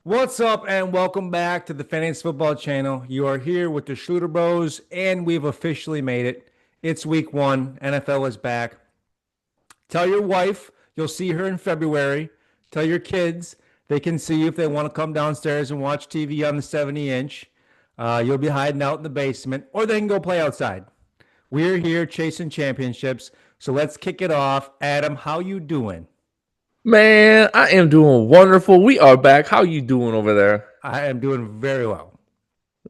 What's up, and welcome back to the Fantasy Football Channel. You are here with the Schluter Bros, and we've officially made it. It's week one. NFL is back. Tell your wife you'll see her in February. Tell your kids they can see you if they want to come downstairs and watch TV on the 70-inch. You'll be hiding out in the basement, or they can go play outside. We're here chasing championships, so let's kick it off. Adam, how you doing? Man, I am doing wonderful. We are back. How you doing over there? I am doing very well.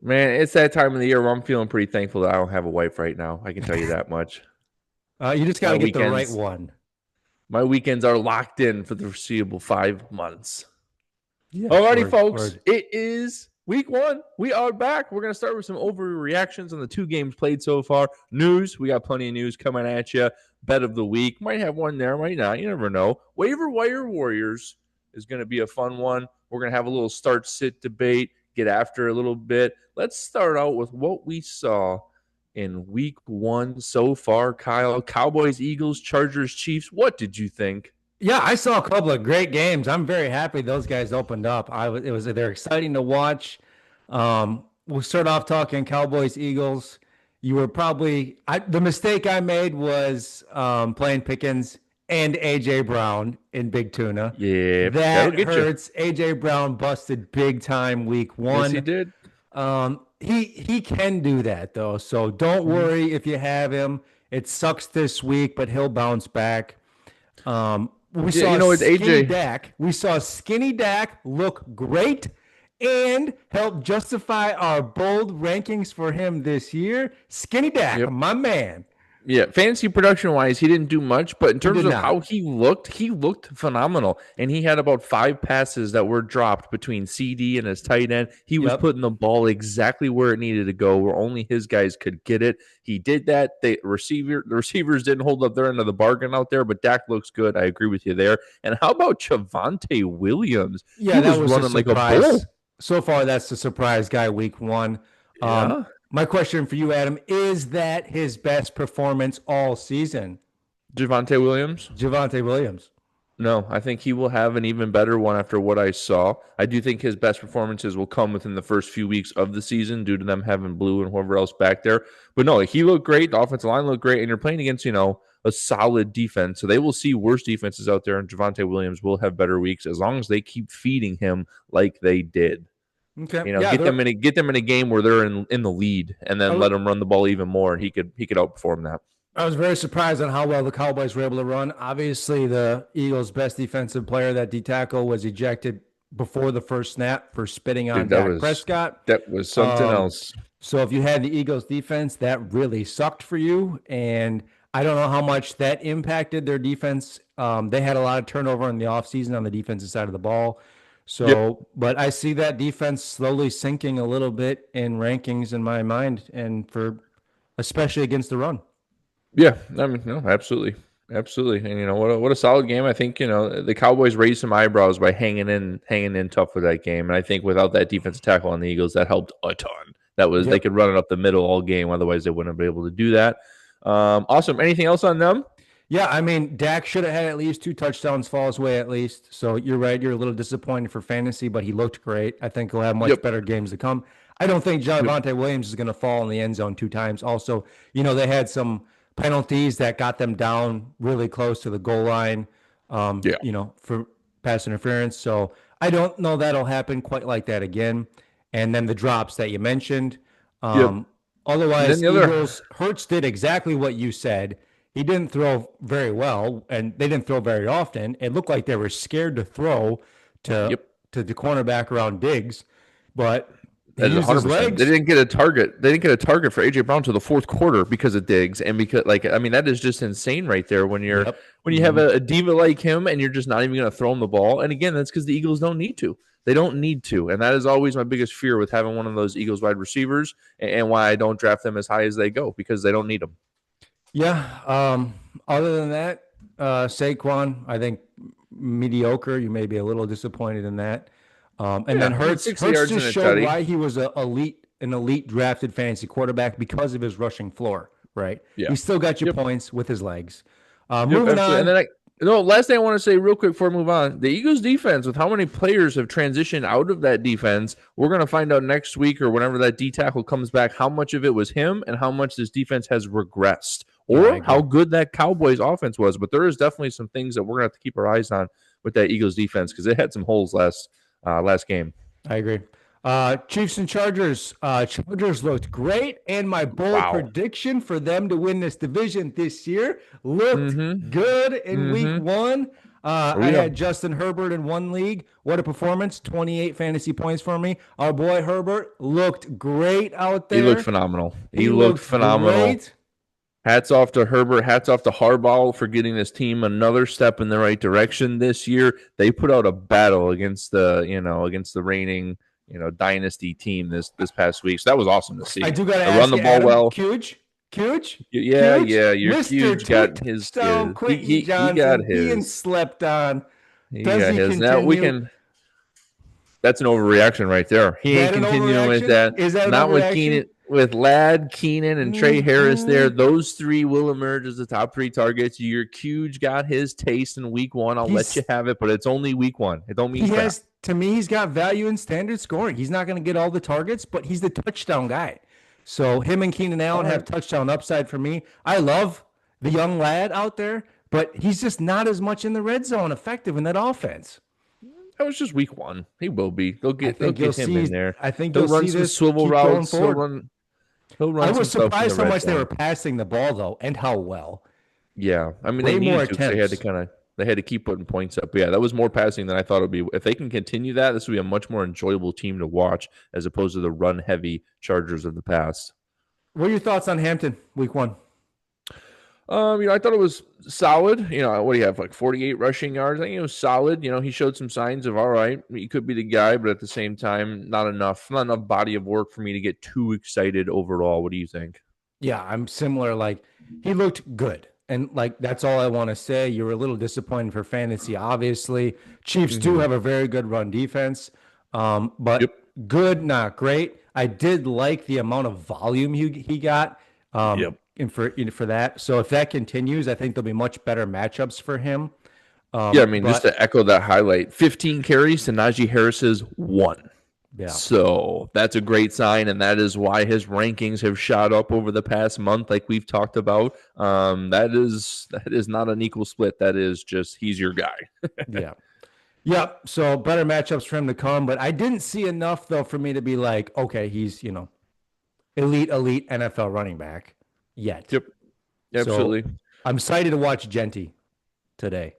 Man, it's that time of the year where I'm feeling pretty thankful that I don't have a wife right now. I can tell you that much. You just got My to get the right weekends, one. my weekends are locked in for the foreseeable 5 months. Yeah. Alrighty, folks. It is week one. We are back. We're going to start with some overreactions on the two games played so far. News. We got plenty of news coming at you. Bet of the week. Might have one there, might not. You never know. Waiver Wire Warriors is going to be a fun one. We're going to have a little start-sit debate, get after a little bit. Let's start out with what we saw in week one so far, Kyle. Cowboys, Eagles, Chargers, Chiefs. What did you think? Yeah, I saw a couple of great games. I'm very happy those guys opened up. They're exciting to watch. We'll start off talking Cowboys Eagles. You were probably the mistake I made was playing Pickens and AJ Brown in Big Tuna. Yeah, that'll That get you. hurts. AJ Brown busted big time week Yes, he one. did. He can do that though, so don't worry if you have him. It sucks this week, but he'll bounce back. We Yeah, saw it's skinny AJ. Dak. We saw skinny Dak look great and help justify our bold rankings for him this year. Skinny Dak, Yep. my man. Yeah, fantasy production wise, he didn't do much, but in He terms did of not. how he looked phenomenal. And he had about 5 passes that were dropped between CD and his tight end. He was Yep. putting the ball exactly where it needed to go, where only his guys could get it. He did that. The receivers didn't hold up their end of the bargain out there, but Dak looks good. I agree with you there. And how about Javonte Williams? He Yeah, that was was a running like a surprise. bull. So far, that's the surprise guy week one. Yeah. My question for you, Adam, is that his best performance all season? Javonte Williams. Javante Williams. No, I think he will have an even better one after what I saw. I do think his best performances will come within the first few weeks of the season due to them having Blue and whoever else back there. But no, he looked great. The offensive line looked great. And you're playing against, a solid defense. So they will see worse defenses out there, and Javonte Williams will have better weeks as long as they keep feeding him like they did. Okay. Get them in a game where they're in the lead and then let them run the ball even more, and he could outperform that. I was very surprised on how well the Cowboys were able to run. Obviously, the Eagles' best defensive player, that D tackle, was ejected before the first snap for spitting on Dude, Dak Prescott. that was something else. So if you had the Eagles' defense, that really sucked for you. And I don't know how much that impacted their defense. They had a lot of turnover in the offseason on the defensive side of the ball. Yep. So, but I see that defense slowly sinking a little bit in rankings in my mind, and for especially against the run. Yeah, I mean, no, absolutely, absolutely, and what a solid game. I think the Cowboys raised some eyebrows by hanging in tough for that game, and I think without that defensive tackle on the Eagles, that helped a ton. They could run it up the middle all game, otherwise they wouldn't have been able to do that. Awesome. Anything else on them? Yeah, I mean, Dak should have had at least 2 touchdowns fall his way at least. So you're right. You're a little disappointed for fantasy, but he looked great. I think he'll have much Yep. better games to come. I don't think Yep. Javonte Williams is going to fall in the end zone 2 times. Also, they had some penalties that got them down really close to the goal line, Yeah. for pass interference. So I don't know that'll happen quite like that again. And then the drops that you mentioned. Yep. And then Otherwise, the other. Eagles, Hurts did exactly what you said. He didn't throw very well, and they didn't throw very often. It looked like they were scared to throw to Yep. to the cornerback around Diggs, but he That's used his 100%. They legs. didn't get a target. They didn't get a target for AJ Brown to the fourth quarter because of Diggs, and because that is just insane right there. When Yep. you have a diva like him, and you're just not even going to throw him the ball. And again, that's because the Eagles don't need to. They don't need to, and that is always my biggest fear with having one of those Eagles wide receivers, and why I don't draft them as high as they go, because they don't need them. Yeah. Other than that, Saquon, I think mediocre. You may be a little disappointed in that. And then Hurts, 60 Hurts yards in just a showed tutty. why he was an elite drafted fantasy quarterback because of his rushing floor. Right. Yeah. He still got you Yep. points with his legs. Yep. Moving Absolutely. on. No, last thing I want to say real quick before we move on. The Eagles defense, with how many players have transitioned out of that defense, we're going to find out next week or whenever that D tackle comes back how much of it was him and how much this defense has regressed or how good that Cowboys offense was. But there is definitely some things that we're going to have to keep our eyes on with that Eagles defense because it had some holes last game. I agree. Chiefs and Chargers. Chargers looked great, and my bold prediction for them to win this division this year looked good in week one. I had Justin Herbert in one league. What a performance. 28 fantasy points for me. Our boy Herbert looked great out there. He looked phenomenal. He looked phenomenal. Great. Hats off to Herbert. Hats off to Harbaugh for getting this team another step in the right direction this year. They put out a battle against the reigning dynasty team this past week. So that was awesome to see. I do got to ask run the ball Adam, well. Huge. Yeah. Your huge got his. He got his. Being slept on. He got his. Now we can. That's an overreaction right there. He ain't continuing with that. Is that not with Keenan? With Ladd, Keenan, and Trey Harris there, those three will emerge as the top three targets. Your huge got his taste in week one. I'll let you have it, but it's only week one. It don't mean crap. To me, he's got value in standard scoring. He's not going to get all the targets, but he's the touchdown guy. So him and Keenan Allen have touchdown upside for me. I love the young lad out there, but he's just not as much in the red zone effective in that offense. That was just week one. He will be. They'll get him in there. I think he'll run some swivel routes. I was surprised how much they were passing the ball though, and how well. Yeah, I mean they needed to. They had to keep putting points up. But yeah, that was more passing than I thought it would be. If they can continue that, this would be a much more enjoyable team to watch as opposed to the run-heavy Chargers of the past. What are your thoughts on Hampton week one? I thought it was solid. What do you have, like 48 rushing yards? I think it was solid. He showed some signs of, all right, he could be the guy, but at the same time, not enough body of work for me to get too excited overall. What do you think? Yeah, I'm similar. Like, he looked good. And, that's all I want to say. You were a little disappointed for fantasy, obviously. Chiefs do have a very good run defense, but good, not great. I did like the amount of volume he got. And for that. So if that continues, I think there'll be much better matchups for him. Just to echo that highlight, 15 carries to Najee Harris's 1. Yeah. So that's a great sign, and that is why his rankings have shot up over the past month, like we've talked about. That is not an equal split. That is just he's your guy. Yeah. So better matchups for him to come, but I didn't see enough though for me to be like, okay, he's elite NFL running back. Yet. Yep. Absolutely. So I'm excited to watch Genty today.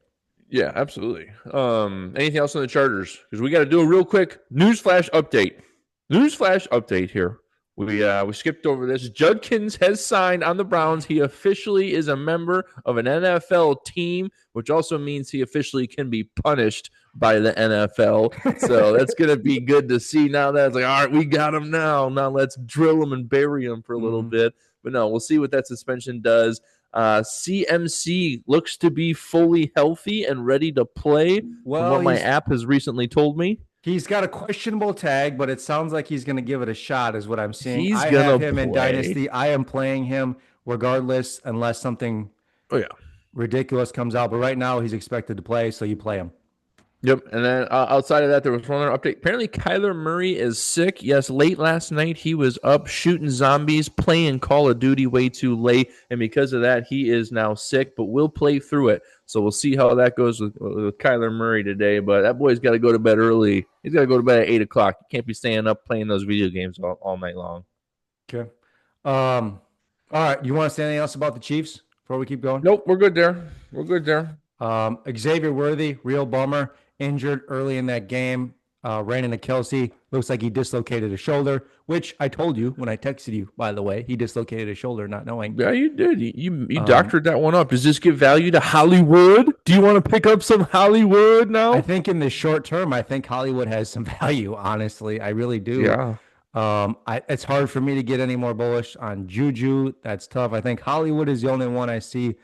Yeah, absolutely. Anything else on the Chargers? Because we got to do a real quick newsflash update here. We skipped over this. Judkins has signed on the Browns. He officially is a member of an NFL team, which also means he officially can be punished by the NFL. So that's going to be good to see. Now that's like, all right, we got him now. Now let's drill him and bury him for a little bit. But no, we'll see what that suspension does. CMC looks to be fully healthy and ready to play, from what my app has recently told me. He's got a questionable tag, but it sounds like he's going to give it a shot is what I'm seeing. I have him in Dynasty. I am playing him regardless unless something ridiculous comes out. But right now he's expected to play, so you play him. Yep, and then outside of that, there was one other update. Apparently, Kyler Murray is sick. Yes, late last night, he was up shooting zombies, playing Call of Duty way too late, and because of that, he is now sick, but we'll play through it. So we'll see how that goes with Kyler Murray today, but that boy's got to go to bed early. He's got to go to bed at 8 o'clock. You can't be staying up playing those video games all night long. Okay. All right, you want to say anything else about the Chiefs before we keep going? Nope, we're good there. Xavier Worthy, real bummer. Injured early in that game, ran into Kelsey. Looks like he dislocated a shoulder, which I told you when I texted you, by the way. He dislocated a shoulder, not knowing. Yeah, you did. You doctored that one up. Does this give value to Hollywood? Do you want to pick up some Hollywood now? I think in the short term, I think Hollywood has some value, honestly. I really do. Yeah. It's hard for me to get any more bullish on Juju. That's tough. I think Hollywood is the only one I see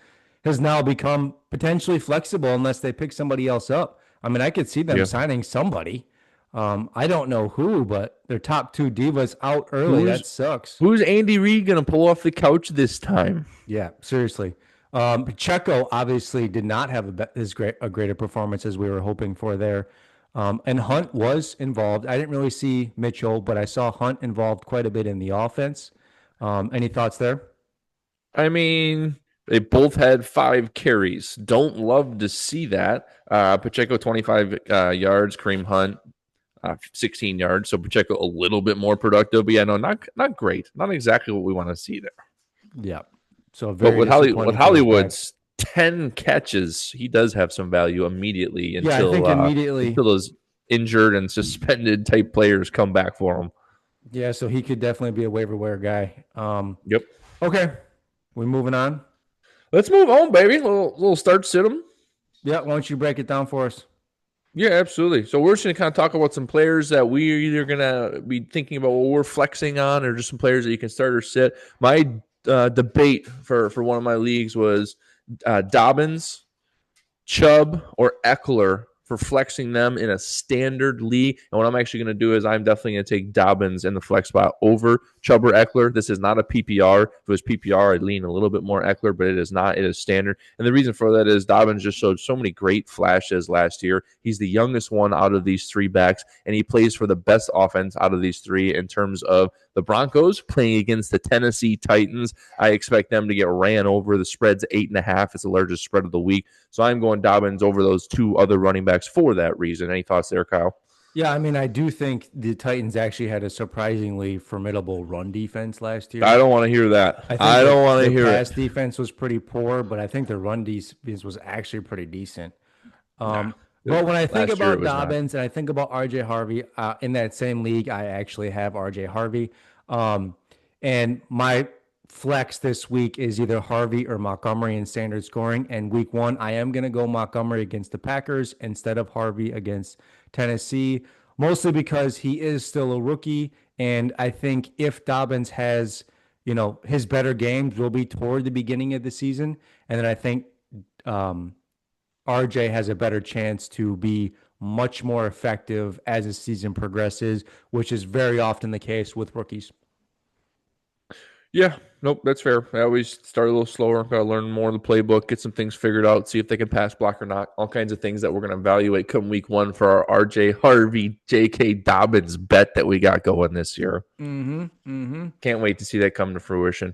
has now become potentially flexible unless they pick somebody else up. I mean, I could see them signing somebody. I don't know who, but their top two divas out early. That sucks. Who's Andy Reid going to pull off the couch this time? Yeah, seriously. Pacheco obviously did not have a greater performance as we were hoping for there. And Hunt was involved. I didn't really see Mitchell, but I saw Hunt involved quite a bit in the offense. Any thoughts there? I mean, they both had 5 carries. Don't love to see that. Pacheco 25 yards, Kareem Hunt 16 yards. So Pacheco a little bit more productive, but yeah, no, not great. Not exactly what we want to see there. Yeah. So But very with disappointing. Hollywood's 10 catches, he does have some value immediately Yeah, I think immediately. until those injured and suspended type players come back for him. Yeah, so he could definitely be a waiver wire guy. Yep. Okay. We moving on? Let's move on, baby. Little start sit 'em. Yeah, why don't you break it down for us? Yeah, absolutely. So we're just going to kind of talk about some players that we're either going to be thinking about what we're flexing on, or just some players that you can start or sit. My debate for one of my leagues was Dobbins, Chubb, or Eckler for flexing them in a standard league. And what I'm actually going to do is I'm definitely going to take Dobbins in the flex spot over Chubb or Eckler. This is not a PPR. If it was PPR, I'd lean a little bit more Eckler, but it is not. It is standard. And the reason for that is Dobbins just showed so many great flashes last year. He's the youngest one out of these 3 backs, and he plays for the best offense out of these 3 in terms of the Broncos playing against the Tennessee Titans. I expect them to get ran over. The spread's 8.5. It's the largest spread of the week. So I'm going Dobbins over those 2 other running backs for that reason. Any thoughts there, Kyle? Yeah, I mean, I do think the Titans actually had a surprisingly formidable run defense last year. I don't want to hear that. I don't want to hear it. The pass defense was pretty poor, but I think the run defense was actually pretty decent. But when I think about Dobbins and I think about RJ Harvey, in that same league, I actually have RJ Harvey. And my flex this week is either Harvey or Montgomery in standard scoring. And week 1, I am going to go Montgomery against the Packers instead of Harvey against Tennessee, mostly because he is still a rookie. And I think if Dobbins has, his better games will be toward the beginning of the season. And then I think RJ has a better chance to be much more effective as the season progresses, which is very often the case with rookies. Yeah, nope, that's fair. I always start a little slower. Got to learn more of the playbook, get some things figured out, see if they can pass block or not. All kinds of things that we're going to evaluate come week 1 for our RJ Harvey, J.K. Dobbins bet that we got going this year. Can't wait to see that come to fruition.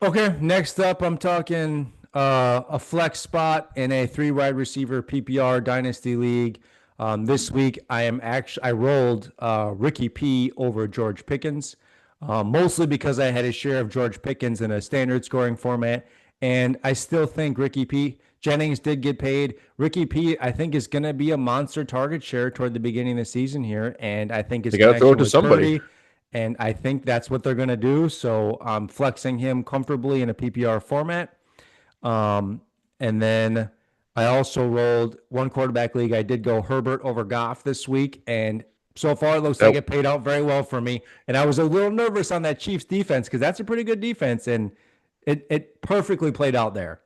Okay, next up, I'm talking a flex spot in a 3 wide receiver PPR dynasty league. This week, I rolled Ricky P over George Pickens. Mostly because I had a share of George Pickens in a standard scoring format. And I still think Ricky P. Jennings did get paid. Ricky P, I think, is going to be a monster target share toward the beginning of the season here. And I think it's going to throw it to somebody. Purdy, and I think that's what they're going to do. So I'm flexing him comfortably in a PPR format. And then I also rolled 1 quarterback league. I did go Herbert over Goff this week. And so far, it looks like it paid out very well for me. And I was a little nervous on that Chiefs defense because that's a pretty good defense, and it perfectly played out there.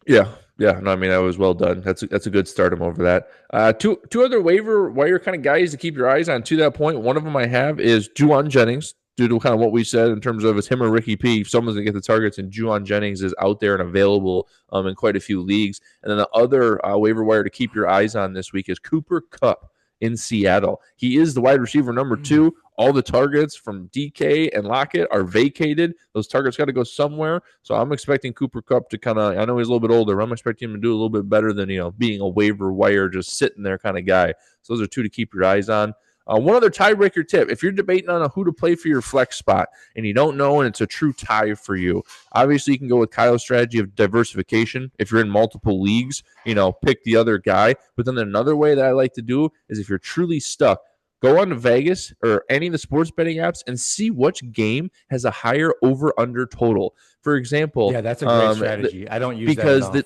Yeah. No, I mean, that was well done. That's a good start him over that. Two other waiver wire kind of guys to keep your eyes on to that point. One of them I have is Juwan Jennings, due to kind of what we said in terms of it's him or Ricky P. If someone's going to get the targets, and Juwan Jennings is out there and available in quite a few leagues. And then the other waiver wire to keep your eyes on this week is Cooper Kupp in Seattle. He is the wide receiver number 2. All the targets from DK and Lockett are vacated. Those targets got to go somewhere. So I'm expecting Cooper Kupp to kind of, I know he's a little bit older, but I'm expecting him to do a little bit better than, being a waiver wire, just sitting there kind of guy. So those are 2 to keep your eyes on. One other tiebreaker tip, if you're debating on who to play for your flex spot and you don't know and it's a true tie for you, obviously you can go with Kyle's strategy of diversification. If you're in multiple leagues, pick the other guy. But then another way that I like to do is if you're truly stuck, go on to Vegas or any of the sports betting apps and see which game has a higher over-under total. For example, yeah, that's a great strategy. I don't use because that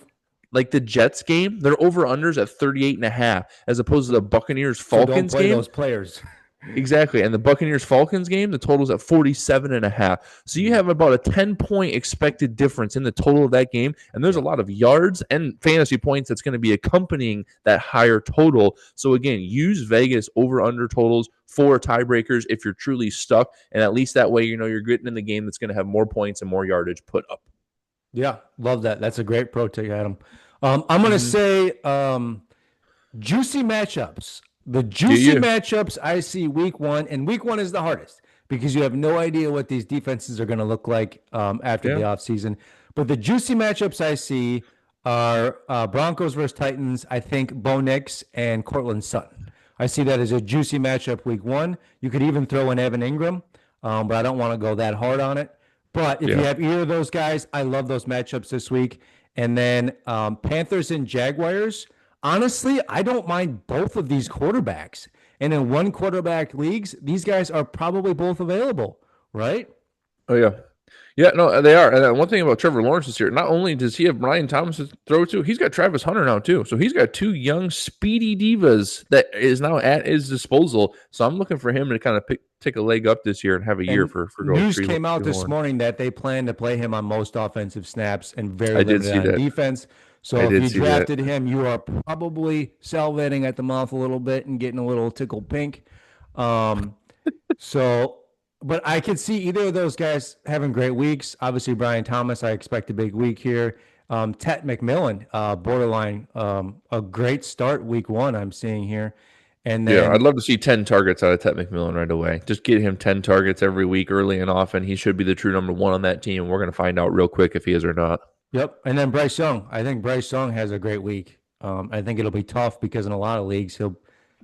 like the Jets game, their over-unders at 38.5 as opposed to the Buccaneers-Falcons game. Those players. Exactly. And the Buccaneers-Falcons game, the total's at 47.5. So you have about a 10-point expected difference in the total of that game. And there's a lot of yards and fantasy points that's going to be accompanying that higher total. So again, use Vegas over-under totals for tiebreakers if you're truly stuck. And at least that way, you're getting in the game that's going to have more points and more yardage put up. Yeah, love that. That's a great pro take, Adam. I'm gonna Hmm. say juicy matchups. The Do juicy you? matchups I see week one, and week one is the hardest because you have no idea what these defenses are going to look like after the Yeah. offseason. But the juicy matchups I see are Broncos versus Titans. I think Bo Nix and Cortland Sutton. I see that as a juicy matchup week one. You could even throw in Evan Ingram, but I don't want to go that hard on it. But if you Yeah. have either of those guys, I love those matchups this week. And then Panthers and Jaguars. Honestly, I don't mind both of these quarterbacks. And in one quarterback leagues, these guys are probably both available, right? Oh yeah. Yeah, no, they are. And one thing about Trevor Lawrence this year, not only does he have Brian Thomas to throw to, he's got Travis Hunter now too. So he's got two young, speedy divas that is now at his disposal. So I'm looking for him to kind of take a leg up this year and have a year And for going news came out this Treehorn. morning that they plan to play him on most offensive snaps and very I did limited see on that. defense. I So if did you see that. drafted him, you are probably salivating at the mouth a little bit and getting a little tickled pink. Um, So, but I could see either of those guys having great weeks. Obviously, Brian Thomas, I expect a big week here. Tet McMillan, borderline, a great start week one, I'm seeing here. And Yeah, I'd then, love to see 10 targets out of Ted McMillan right away. Just get him 10 targets every week early and often. He should be the true number one on that team. We're going to find out real quick if he is or not. yep. And then Bryce Young. I think Bryce Young has a great week. I think it'll be tough because in a lot of leagues,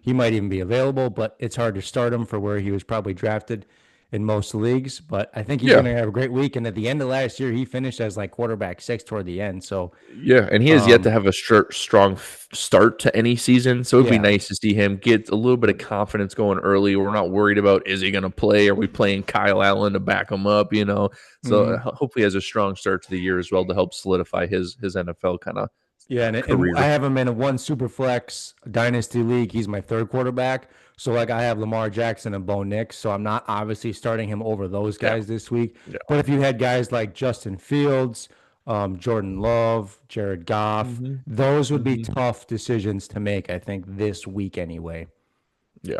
he might even be available, but it's hard to start him for where he was probably drafted in most leagues. But I think he's going Yeah. to have a great week. And at the end of last year, he finished as like quarterback six toward the end. So, Yeah, and he has yet to Um, have a strong start to any season, so it'd be yeah. nice to see him get a little bit of confidence going early. We're not worried about is he going to play? Are we playing Kyle Allen to back him up? So Hmm. hopefully he has a strong start to the year as well to help solidify his NFL kind of Yeah, and I career. have him in a one super flex dynasty league. He's my third quarterback. So like I have Lamar Jackson and Bo Nix. So I'm not obviously starting him over those Yeah, guys this week. yeah. But if you had guys like Justin Fields, Jordan Love, Jared Goff, Hmm. those would be Hmm. tough decisions to make, I think, this week anyway. Yeah.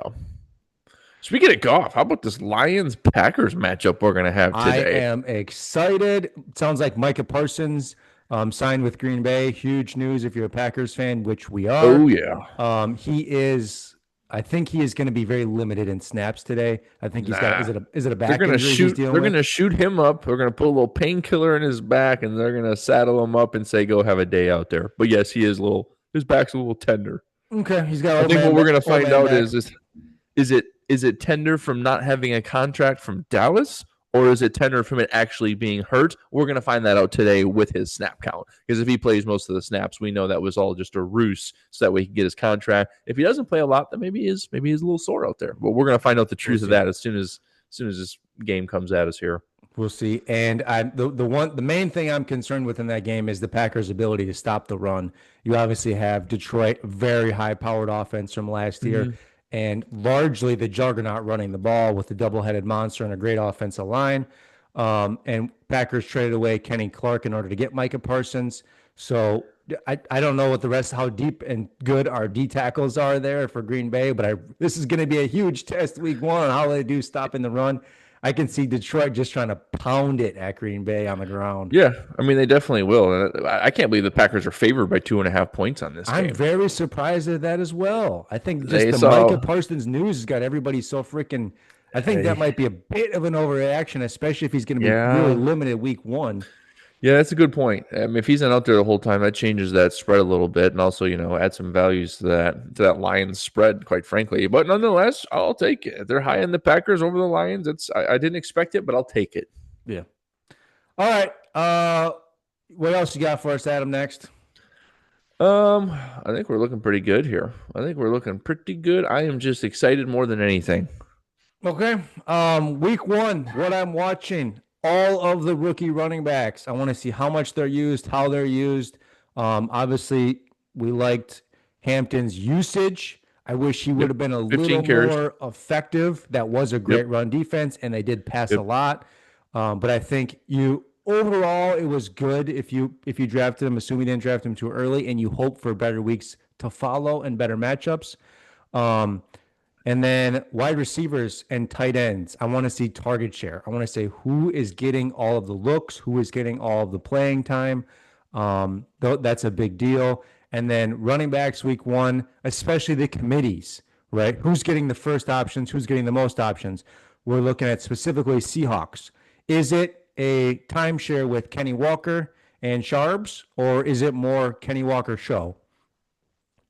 Speaking of golf, how about this Lions Packers matchup we're going to have I today? am excited. Sounds like Micah Parsons signed with Green Bay. Huge news if you're a Packers fan, which we Oh are. yeah. He is. I think he is going to be very limited in snaps today. I think he's got. Nah. Is it a They're back gonna injury he's shoot. dealing They're with? gonna shoot him up. They're gonna put a little painkiller in his back, and they're gonna saddle him up and say, "Go have a day out there." But yes, he is a little. His back's a little tender. Okay, he's got I think what we're gonna old find man out back. is it tender from not having a contract from Dallas, or is it tender from it actually being hurt? We're gonna find that out today with his snap count. Because if he plays most of the snaps, we know that was all just a ruse, so that way he can get his contract. If he doesn't play a lot, then maybe he's a little sore out there. But we're gonna find out the We'll truth of see. that as soon as this game comes at us here. We'll see. And the main thing I'm concerned with in that game is the Packers' ability to stop the run. You obviously have Detroit, very high powered offense from last year, Mhm. and largely the juggernaut running the ball with the double headed monster and a great offensive line. And Packers traded away Kenny Clark in order to get Micah Parsons. So I don't know what the rest, how deep and good our D tackles are there for Green Bay, but this is going to be a huge test week one on how they do stopping the run. I can see Detroit just trying to pound it at Green Bay on the ground. Yeah, I mean they definitely will. And I can't believe the Packers are favored by 2.5 points on this I'm game. very surprised at that as well. I think just They the Micah saw, Parsons news has got everybody so freaking. I think uh, that might be a bit of an overreaction, especially if he's going to be really yeah, limited week one. yeah, that's a good point. If he's not out there the whole time, that changes that spread a little bit, and also add some values to that Lions spread, quite frankly. But nonetheless, I'll take it. They're high in the Packers over the Lions. I didn't expect it, but I'll take it. Yeah. All right. What else you got for us, Adam? Next. I think we're looking pretty good here. I think we're looking pretty good. I am just excited more than anything. Okay. Week one, what I'm watching, all of the rookie running backs. I want to see how much they're used, how they're used. Obviously, we liked Hampton's usage. I wish he would Yep, have been a 15 little carries. more effective. That was a Yep, great run defense, and they did pass a yep. lot. But I think you overall it was good if you drafted him, assuming you didn't draft him too early, and you hope for better weeks to follow and better matchups. Um, And then wide receivers and tight ends. I want to see target share. I want to say who is getting all of the looks, who is getting all of the playing time. That's a big deal. And then running backs week 1, especially the committees, right? Who's getting the first options? Who's getting the most options? We're looking at specifically Seahawks. Is it a timeshare with Kenny Walker and Sharps, or is it more Kenny Walker show?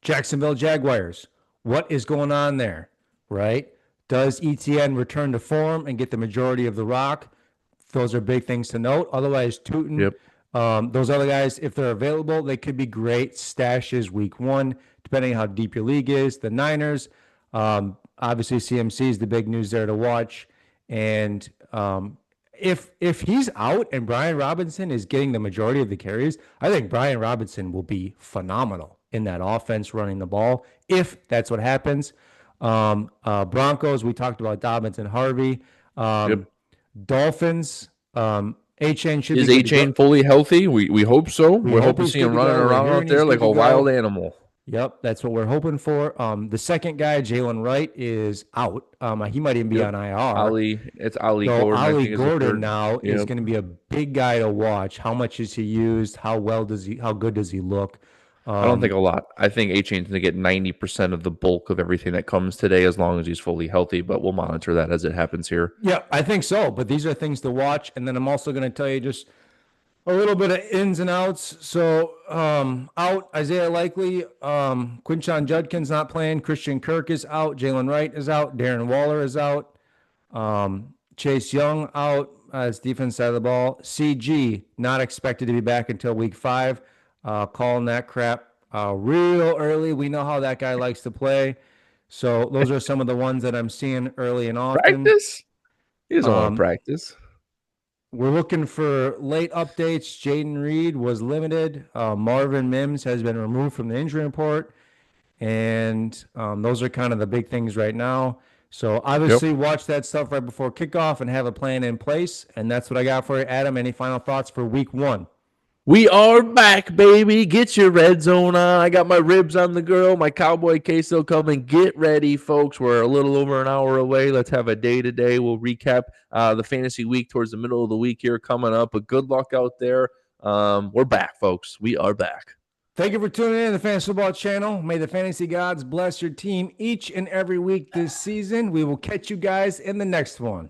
Jacksonville Jaguars. What is going on there? Right? Does ETN return to form and get the majority of the rock? Those are big things to note. Otherwise, Tootin, those other guys, if they're available, they could be great stashes week 1, depending on how deep your league is. The Niners, obviously CMC is the big news there to watch. And if he's out and Brian Robinson is getting the majority of the carries, I think Brian Robinson will be phenomenal in that offense running the ball, if that's what happens. Broncos, we talked about Dobbins and Harvey. Dolphins, A-Chain should Is be A-Chain fully healthy? We hope so. We're hoping to see him running around out there like a wild animal. Yep, that's what we're hoping for. The second guy, Jalen Wright, is out. He might even be on IR. It's Ali Gordon. Ali Gordon now is going to be a big guy to watch. How much is he used? How good does he look? I don't think a lot. I think A-Chain's going to get 90% of the bulk of everything that comes today as long as he's fully healthy, but we'll monitor that as it happens here. Yeah, I think so, but these are things to watch. And then I'm also going to tell you just a little bit of ins and outs. So out, Isaiah Likely, Quinshon Judkins not playing, Christian Kirk is out, Jalen Wright is out, Darren Waller is out, Chase Young out as defense side of the ball. CG not expected to be back until week 5. Calling that crap real early. We know how that guy likes to play. So those are some of the ones that I'm seeing early and often. Practice? He doesn't want to practice. We're looking for late updates. Jaden Reed was limited. Marvin Mims has been removed from the injury report. And those are kind of the big things right now. So obviously watch that stuff right before kickoff and have a plan in place. And that's what I got for you. Adam, any final thoughts for week 1? We are back, baby. Get your red zone on. I got my ribs on the grill, my cowboy queso coming. Get ready, folks. We're a little over an hour away. Let's have a day-to-day. We'll recap the fantasy week towards the middle of the week here coming up. But good luck out there. We're back, folks. We are back. Thank you for tuning in to the Fantasy Football Channel. May the fantasy gods bless your team each and every week this season. We will catch you guys in the next one.